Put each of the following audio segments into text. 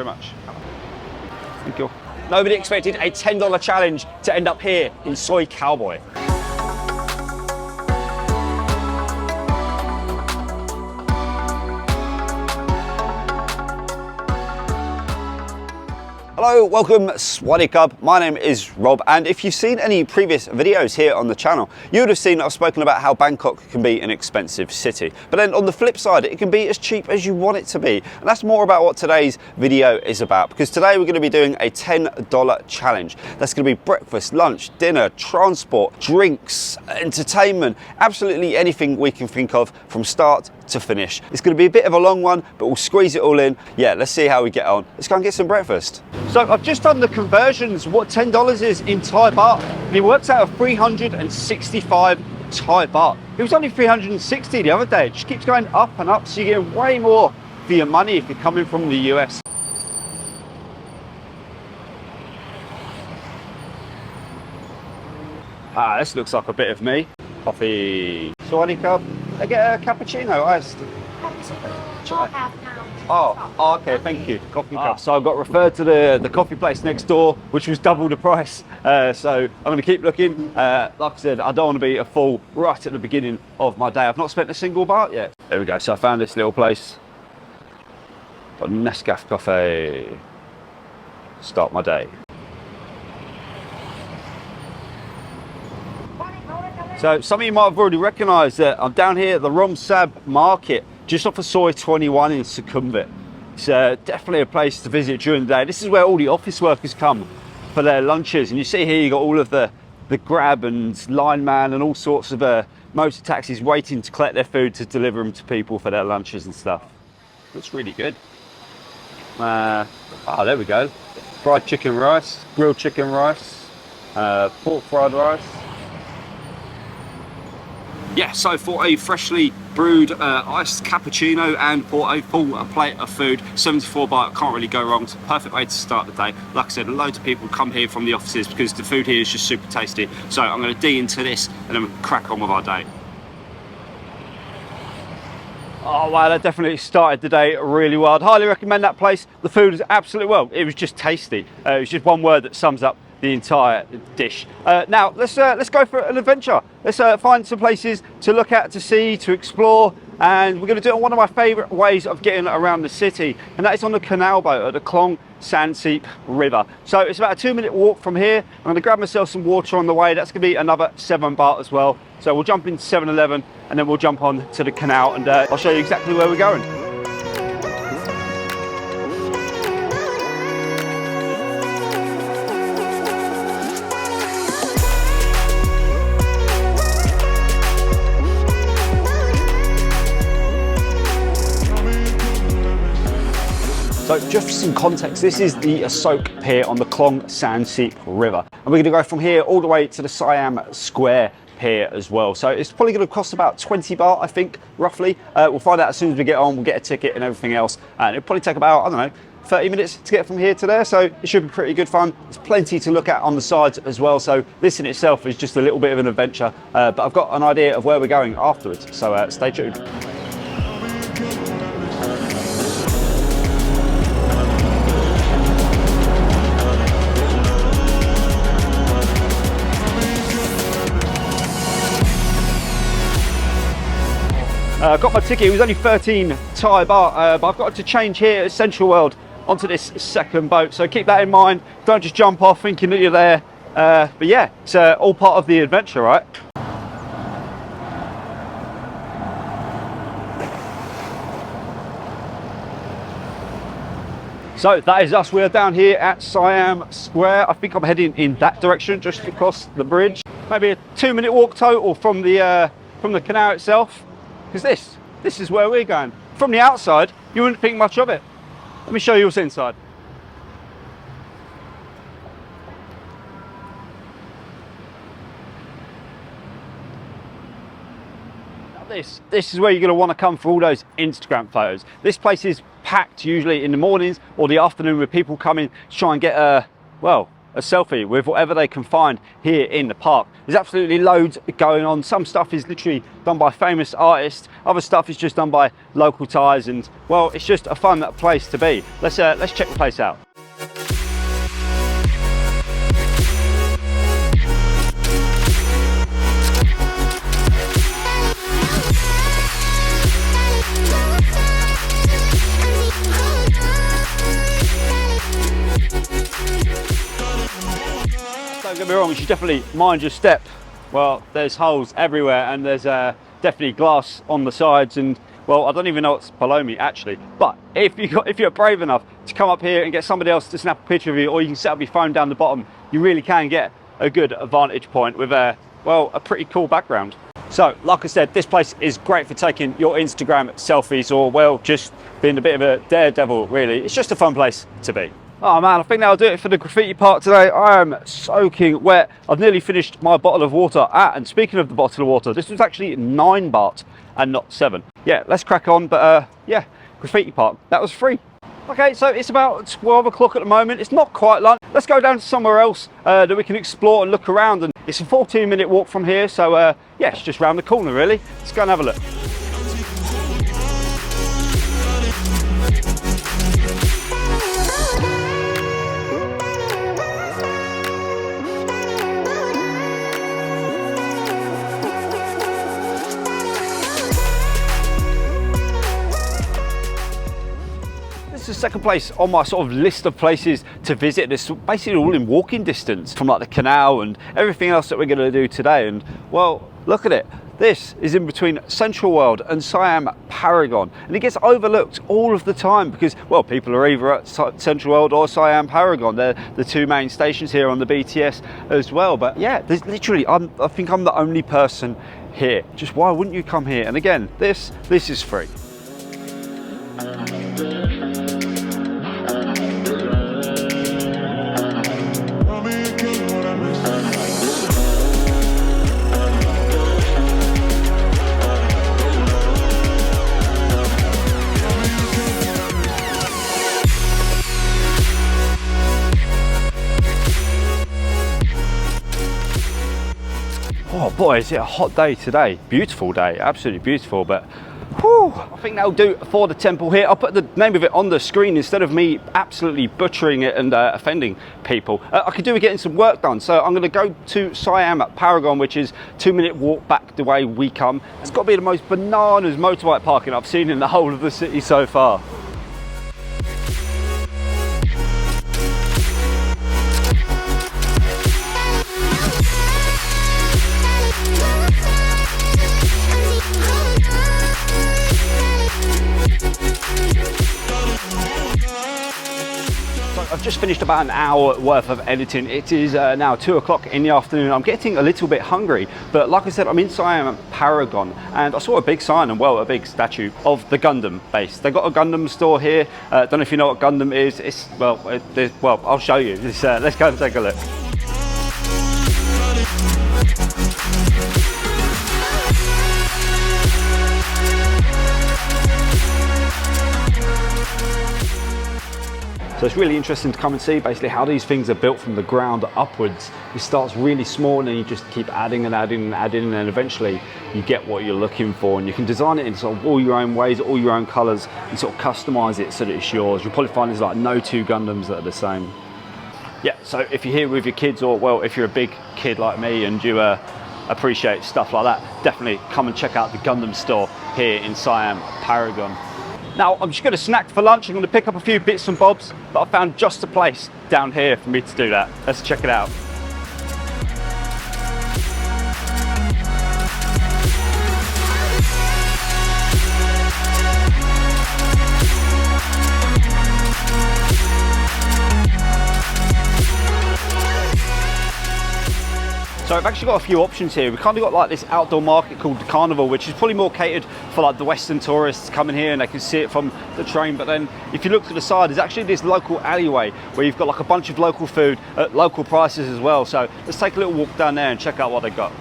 very much. Thank you. Nobody expected a $10 challenge to end up here in Soy Cowboy. Hello, welcome, Swaddy Cub. My name is Rob, and if you've seen any previous videos here on the channel, you would have seen I've spoken about how Bangkok can be an expensive city. But then on the flip side, it can be as cheap as you want it to be. And that's more about what today's video is about, because today we're going to be doing a $10 challenge. That's going to be breakfast, lunch, dinner, transport, drinks, entertainment, absolutely anything we can think of from start to finish. It's going to be a bit of a long one, but we'll squeeze it all in. Yeah, let's see how we get on. Let's go and get some breakfast. So I've just done the conversions, what $10 is in Thai baht, and it works out of 365 Thai baht. It was only 360 the other day. It just keeps going up and up, so you're getting way more for your money if you're coming from the US. This looks like a bit of me. Coffee. Swaddy Cub. I get a cappuccino iced. Oh, okay, thank you. Coffee cup. So I got referred to the coffee place next door, which was double the price. So I'm going to keep looking. Like I said, I don't want to be a fool right at the beginning of my day. I've not spent a single baht yet. There we go. So I found this little place. Got Nescafe Cafe. Start my day. So some of you might have already recognised that I'm down here at the Rom Sab market, just off of Soy 21 in Sukhumvit. It's definitely a place to visit during the day. This is where all the office workers come for their lunches. And you see here, you got all of the Grab and Lineman and all sorts of motor taxis waiting to collect their food to deliver them to people for their lunches and stuff. Looks really good. Oh, there we go. Fried chicken rice, grilled chicken rice, pork fried rice. Yeah, so for a freshly brewed iced cappuccino and for a full plate of food, 74 baht, can't really go wrong. It's a perfect way to start the day. Like I said, loads of people come here from the offices because the food here is just super tasty. So I'm going to dig into this and then we'll crack on with our day. Oh wow, that definitely started the day really well. I'd highly recommend that place. The food is absolutely, well, it was just tasty. It was just one word that sums up the entire dish. Now let's go for an adventure. Let's find some places to look at, to see, to explore, and we're going to do it on one of my favourite ways of getting around the city, and that is on the canal boat at the Klong San Seep River. So it's about a 2-minute walk from here. I'm going to grab myself some water on the way. That's going to be another 7 baht as well. So we'll jump into 7-Eleven and then we'll jump on to the canal, and I'll show you exactly where we're going. So just for some context, this is the Asok Pier on the Klong San Seep River. And we're going to go from here all the way to the Siam Square Pier as well. So it's probably going to cost about 20 baht, I think, roughly. We'll find out as soon as we get on, we'll get a ticket and everything else. And it'll probably take about, I don't know, 30 minutes to get from here to there. So it should be pretty good fun. There's plenty to look at on the sides as well. So this in itself is just a little bit of an adventure. But I've got an idea of where we're going afterwards. So stay tuned. I got my ticket, it was only 13 Thai baht, but I've got to change here at Central World onto this second boat, so keep that in mind. Don't just jump off thinking that you're there, but yeah, it's all part of the adventure, right? So that is us, we're down here at Siam Square. I think I'm heading in that direction, just across the bridge. Maybe a 2-minute walk total from the canal itself. Because this is where we're going. From the outside, you wouldn't think much of it. Let me show you what's inside. This is where you're going to want to come for all those Instagram photos. This place is packed usually in the mornings or the afternoon with people coming to try and get well, a selfie with whatever they can find here in the park. There's absolutely loads going on. Some stuff is literally done by famous artists, other stuff is just done by local Thais, and well, it's just a fun place to be. Let's check the place out. Don't get me wrong, you should definitely mind your step. Well, there's holes everywhere, and there's definitely glass on the sides, and well, I don't even know what's below me actually. But if you're brave enough to come up here and get somebody else to snap a picture of you, or you can set up your phone down the bottom, you really can get a good vantage point with a pretty cool background. So, like I said, this place is great for taking your Instagram selfies, or well, just being a bit of a daredevil really. It's just a fun place to be. Oh man, I think that'll do it for the graffiti part today. I am soaking wet. I've nearly finished my bottle of water. And speaking of the bottle of water, this was actually 9 baht and not 7. Yeah, let's crack on. But yeah, graffiti park, that was free. Okay, so it's about 12 o'clock at the moment. It's not quite lunch. Let's go down to somewhere else that we can explore and look around. And it's a 14-minute walk from here. So yeah, it's just round the corner really. Let's go and have a look. The second place on my sort of list of places to visit. It's basically all in walking distance from like the canal and everything else that we're going to do today. And well, look at it. This is in between Central World and Siam Paragon, and it gets overlooked all of the time because, well, people are either at Central World or Siam Paragon. They're the two main stations here on the BTS as well. But yeah, there's literally, I think I'm the only person here. Just why wouldn't you come here? And again, this is free. Oh boy, is it a hot day today. Beautiful day, absolutely beautiful, but whew, I think that'll do for the temple here. I'll put the name of it on the screen instead of me absolutely butchering it and offending people. I could do with getting some work done, so I'm going to go to Siam Paragon, which is 2-minute walk back the way we come. It's got to be the most bananas motorbike parking I've seen in the whole of the city so far. I've just finished about an hour worth of editing. It is now 2 o'clock in the afternoon. I'm getting a little bit hungry, but like I said, I'm in Siam Paragon, and I saw a big sign and, well, a big statue of the Gundam base. They've got a Gundam store here. Don't know if you know what Gundam is. It's, well, I'll show you. Let's go and take a look. So it's really interesting to come and see basically how these things are built from the ground upwards. It starts really small and then you just keep adding and adding and adding, and then eventually you get what you're looking for, and you can design it in sort of all your own ways, all your own colours, and sort of customise it so that it's yours. You'll probably find there's like no two Gundams that are the same. Yeah, so if you're here with your kids, or well, if you're a big kid like me and you appreciate stuff like that, definitely come and check out the Gundam store here in Siam Paragon. Now, I'm just going to snack for lunch. I'm going to pick up a few bits and bobs, but I found just a place down here for me to do that. Let's check it out. So I've actually got a few options here. We've kind of got like this outdoor market called the Carnival, which is probably more catered for like the Western tourists coming here and they can see it from the train. But then if you look to the side, there's actually this local alleyway where you've got like a bunch of local food at local prices as well. So let's take a little walk down there and check out what they've got.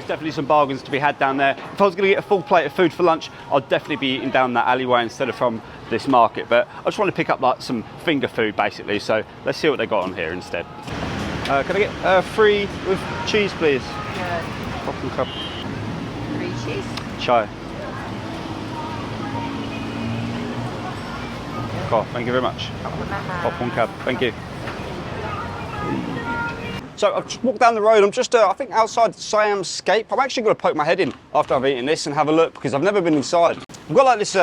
definitely some bargains to be had down there. If I was going to get a full plate of food for lunch, I'd definitely be eating down that alleyway instead of from this market. But I just want to pick up like some finger food basically, so let's see what they got on here instead. Can I get 3 with cheese, please? Yeah. Popcorn cup. 3 cheese. Chai. Oh, thank you very much. Popcorn cab, thank you. So I've just walked down the road. I'm just, I think, outside Siam's Scape. I'm actually going to poke my head in after I've eaten this and have a look because I've never been inside. We've got like this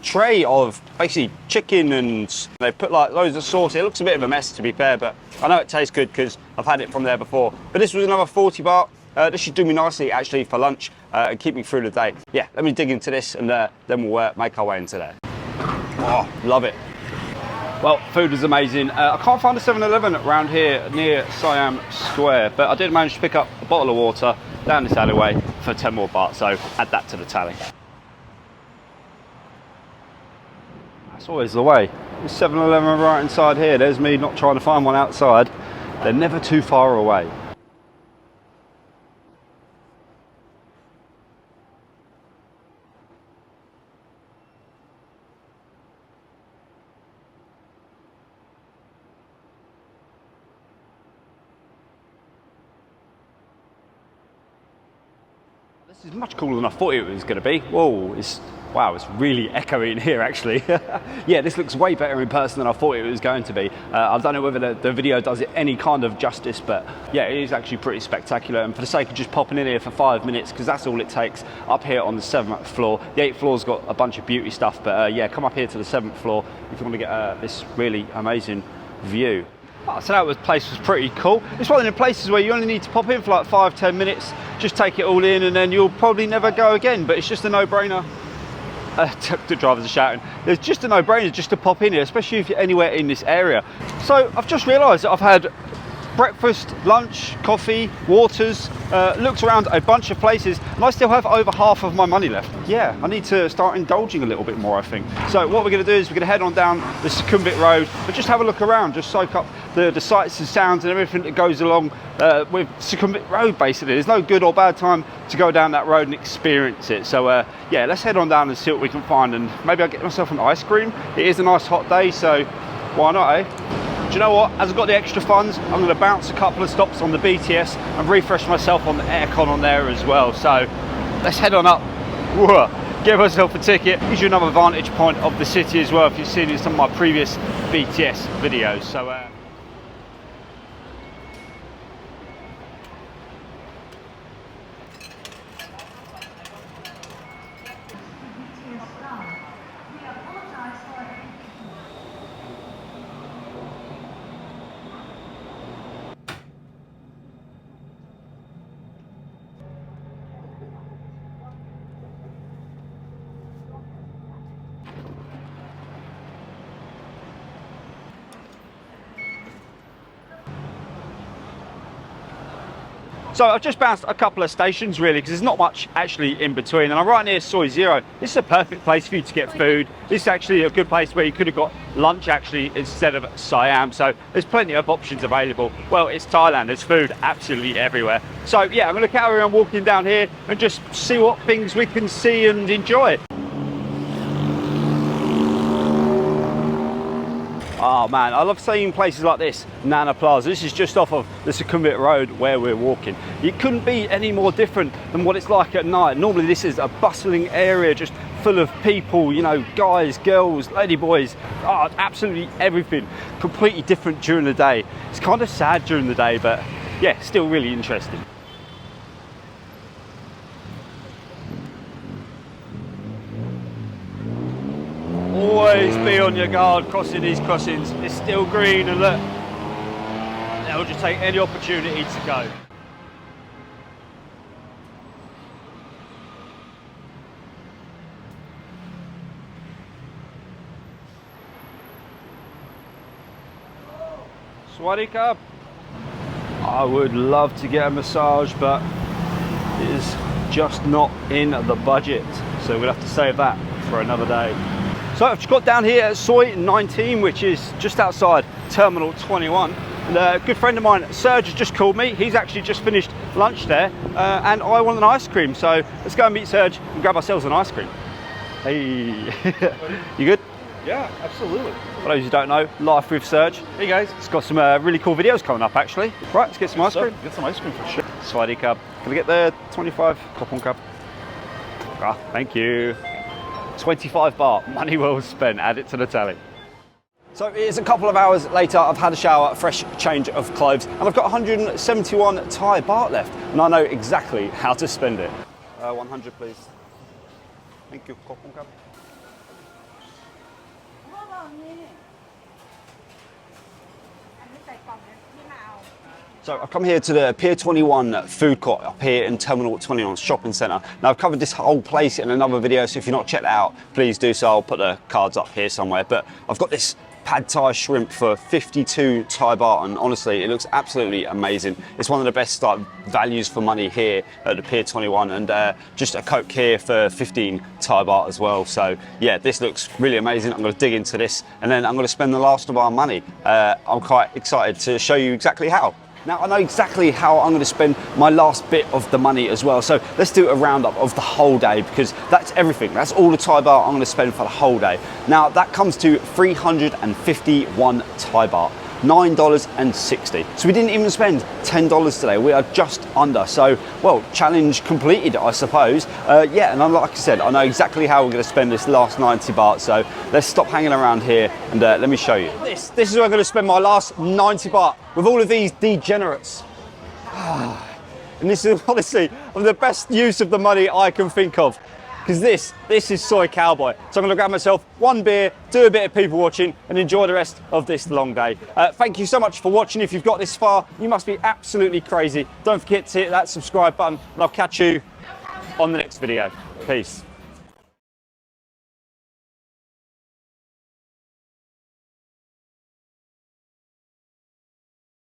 tray of basically chicken and they put like loads of sauce. It looks a bit of a mess to be fair, but I know it tastes good because I've had it from there before. But this was another 40 baht. This should do me nicely actually for lunch and keep me through the day. Yeah, let me dig into this and then we'll make our way into there. Oh, love it. Well, food was amazing. I can't find a 7-Eleven around here near Siam Square, but I did manage to pick up a bottle of water down this alleyway for 10 more baht, so add that to the tally. That's always the way. There's 7-Eleven right inside here. There's me not trying to find one outside. They're never too far away. This is much cooler than I thought it was going to be. Whoa, wow, it's really echoey in here actually. Yeah, this looks way better in person than I thought it was going to be. I don't know whether the video does it any kind of justice, but yeah, it is actually pretty spectacular. And for the sake of just popping in here for 5 minutes, because that's all it takes, up here on the 7th floor. The 8th floor's got a bunch of beauty stuff, but yeah, come up here to the 7th floor if you want to get this really amazing view. Oh, so that place was pretty cool. It's one of the places where you only need to pop in for like 5-10 minutes, just take it all in, and then you'll probably never go again. But it's just a no-brainer. The drivers are shouting. It's just a no-brainer just to pop in here, especially if you're anywhere in this area. So I've just realised that I've had breakfast, lunch, coffee, waters, looked around a bunch of places, and I still have over half of my money left. Yeah, I need to start indulging a little bit more, I think. So what we're going to do is we're going to head on down the Sukhumvit Road and just have a look around, just soak up the sights and sounds and everything that goes along with Sukhumvit Road, basically. There's no good or bad time to go down that road and experience it. So yeah, let's head on down and see what we can find, and maybe I'll get myself an ice cream. It is a nice hot day, so why not, eh? Do you know what? As I've got the extra funds, I'm going to bounce a couple of stops on the BTS and refresh myself on the aircon on there as well. So let's head on up. Whoa. Get myself a ticket. Gives you another vantage point of the city as well if you've seen in some of my previous BTS videos. So So I've just bounced a couple of stations really, because there's not much actually in between, and I'm right near Soi Zero. This is a perfect place for you to get food. This is actually a good place where you could have got lunch actually instead of Siam, so there's plenty of options available. Well, it's Thailand, there's food absolutely everywhere. So yeah, I'm going to carry on walking down here and just see what things we can see and enjoy. Oh man, I love seeing places like this, Nana Plaza. This is just off of the Sukhumvit Road where we're walking. It couldn't be any more different than what it's like at night. Normally this is a bustling area just full of people, you know, guys, girls, ladyboys, absolutely everything. Completely different during the day. It's kind of sad during the day, but yeah, still really interesting. Always be on your guard crossing these crossings. It's still green, and look, they'll just take any opportunity to go. Swadika. I would love to get a massage, but it is just not in the budget, so we'll have to save that for another day. So I've just got down here at Soi 19, which is just outside Terminal 21. And a good friend of mine, Serge, has just called me. He's actually just finished lunch there, and I want an ice cream. So let's go and meet Serge and grab ourselves an ice cream. Hey, you good? Yeah, absolutely. For those who don't know, Life with Serge. Hey guys. It's got some really cool videos coming up actually. Right, let's get some ice cream. Get some ice cream for sure. Swaddy cup. Can I get the 25 Kopong cup? Ah, thank you. 25 baht, money well spent, add it to the tally. So it's a couple of hours later, I've had a shower, a fresh change of clothes, and I've got 171 Thai baht left, and I know exactly how to spend it. 100 please. Thank you. Kopong cup. So I've come here to the Pier 21 food court up here in Terminal 21 shopping centre. Now I've covered this whole place in another video, so if you're not checked it out, please do so. I'll put the cards up here somewhere. But I've got this pad Thai shrimp for 52 Thai baht, and honestly, it looks absolutely amazing. It's one of the best values for money here at the Pier 21, and just a Coke here for 15 Thai baht as well. So yeah, this looks really amazing. I'm going to dig into this, and then I'm going to spend the last of our money. I'm quite excited to show you exactly how. Now I know exactly how I'm going to spend my last bit of the money as well, so let's do a roundup of the whole day, because that's everything. That's all the Thai baht I'm going to spend for the whole day. Now that comes to 351 Thai baht, $9.60. So we didn't even spend $10 today. We are just under. So, well, challenge completed, I suppose. Yeah, and like I said, I know exactly how we're going to spend this last 90 baht. So let's stop hanging around here and let me show you. This is where I'm going to spend my last 90 baht with all of these degenerates. And this is honestly the best use of the money I can think of. Because this is Soy Cowboy. So I'm going to grab myself one beer, do a bit of people watching, and enjoy the rest of this long day. Thank you so much for watching. If you've got this far, you must be absolutely crazy. Don't forget to hit that subscribe button, and I'll catch you on the next video. Peace.